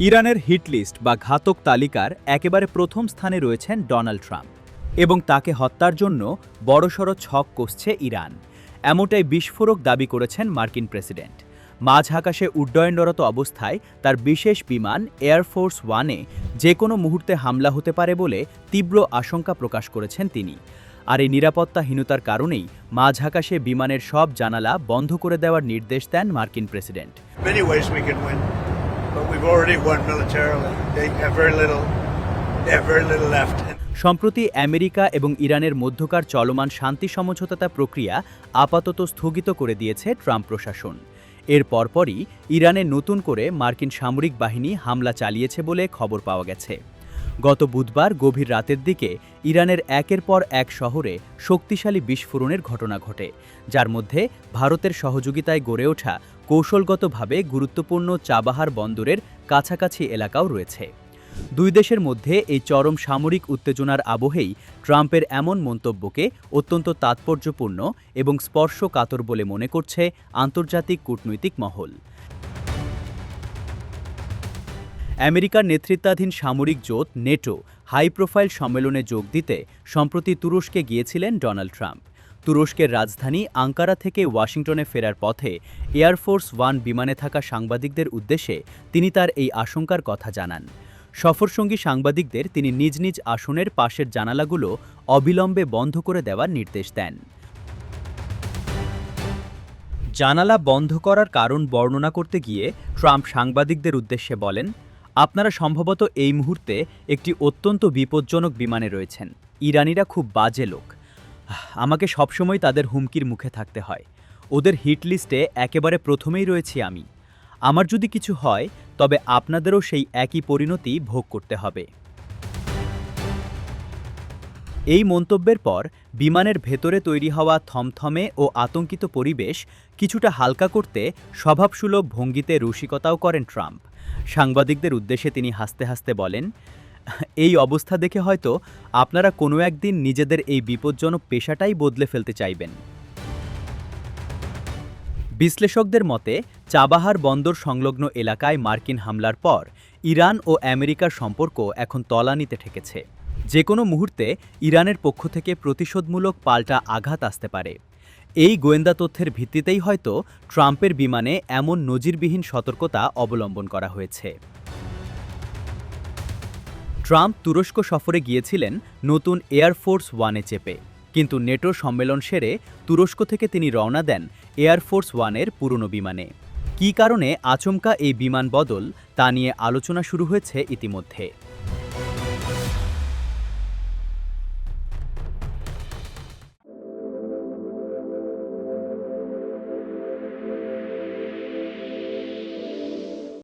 ইরানের hit list বা ঘাতক তালিকার একেবারে প্রথম স্থানে রয়েছেন ডোনাল্ড ট্রাম্প এবং তাকে হত্যার জন্য বড়সড় ছক কষছে ইরান। এমনটাই বিস্ফোরক দাবি করেছেন মার্কিন প্রেসিডেন্ট। মাঝ আকাশে উড্ডয়নরত অবস্থায় তার বিশেষ বিমান এয়ারফোর্স ওয়ানে যে কোনো মুহূর্তে হামলা হতে পারে বলে তীব্র আশঙ্কা প্রকাশ করেছেন তিনি। আর এই নিরাপত্তাহীনতার কারণেই মাঝ আকাশে বিমানের সব জানালা বন্ধ করে দেওয়ার নির্দেশ দেন মার্কিন president. Many ways we can win, but we've already won militarily. They have very little left. সম্প্রতি আমেরিকা এবং ইরানের মধ্যকার চলমান শান্তি সমঝোতা প্রক্রিয়া আপাতত স্থগিত করে দিয়েছে ট্রাম্প প্রশাসন। এর পরপরই ইরানে নতুন করে মার্কিন সামরিক বাহিনী হামলা চালিয়েছে বলে খবর পাওয়া গেছে। গত বুধবার গভীর রাতের দিকে ইরানের একের পর এক শহরে শক্তিশালী বিস্ফোরণের ঘটনা ঘটে, যার মধ্যে ভারতের সহযোগিতায় গড়ে ওঠা কৌশলগতভাবে গুরুত্বপূর্ণ চাবাহার বন্দরের কাছাকাছি এলাকাও রয়েছে। দুই দেশের মধ্যে এই চরম সামরিক উত্তেজনার আবহেই ট্রাম্পের এমন মন্তব্যকে অত্যন্ত তাৎপর্যপূর্ণ এবং স্পর্শকাতর বলে মনে করছে আন্তর্জাতিক কূটনৈতিক মহল। আমেরিকার নেতৃত্বাধীন সামরিক জোট নেটো হাই প্রোফাইল সম্মেলনে যোগ দিতে সম্প্রতি তুরস্কে গিয়েছিলেন ডোনাল্ড ট্রাম্প। তুরস্কের রাজধানী আঙ্কারা থেকে ওয়াশিংটনে ফেরার পথে এয়ারফোর্স ওয়ান বিমানে থাকা সাংবাদিকদের উদ্দেশ্যে তিনি তার এই আশঙ্কার কথা জানান। সফরসঙ্গী সাংবাদিকদের তিনি নিজ নিজ আসনের পাশের জানালাগুলো অবিলম্বে বন্ধ করে দেওয়ার নির্দেশ দেন। জানালা বন্ধ করার কারণ বর্ণনা করতে গিয়ে ট্রাম্প সাংবাদিকদের উদ্দেশ্যে বলেন, আপনারা সম্ভবত এই মুহূর্তে একটি অত্যন্ত বিপজ্জনক বিমানে রয়েছেন। ইরানিরা খুব বাজে লোক। আমাকে সবসময় তাদের হুমকির মুখে থাকতে হয়। ওদের হিট লিস্টে একেবারে প্রথমেই রয়েছি আমি। আমার যদি কিছু হয় তবে আপনাদেরও সেই একই পরিণতি ভোগ করতে হবে। এই মন্তব্যের পর বিমানের ভেতরে তৈরি হওয়া থমথমে ও আতঙ্কিত পরিবেশ কিছুটা হালকা করতে স্বভাবসুলভ ভঙ্গিতে রসিকতাও করেন ট্রাম্প। সাংবাদিকদের উদ্দেশ্যে তিনি হাসতে হাসতে বলেন, এই অবস্থা দেখে হয়তো আপনারা কোনো একদিন নিজেদের এই বিপজ্জনক পেশাটাই বদলে ফেলতে চাইবেন। বিশ্লেষকদের মতে চাবাহার বন্দর সংলগ্ন এলাকায় মার্কিন হামলার পর ইরান ও আমেরিকার সম্পর্ক এখন তলানিতে ঠেকেছে। যে কোনো মুহূর্তে ইরানের পক্ষ থেকে প্রতিশোধমূলক পাল্টা আঘাত আসতে পারে। এই গোয়েন্দা তথ্যের ভিত্তিতেই হয়তো ট্রাম্পের বিমানে এমন নজিরবিহীন সতর্কতা অবলম্বন করা হয়েছে। ট্রাম্প তুরস্ক সফরে গিয়েছিলেন নতুন এয়ারফোর্স ওয়ানে চেপে, কিন্তু নেটোর সম্মেলন সেরে তুরস্ক থেকে তিনি রওনা দেন এয়ারফোর্স ওয়ানের পুরনো বিমানে। কী কারণে আচমকা এই বিমান বদল তা নিয়ে আলোচনা শুরু হয়েছে ইতিমধ্যে।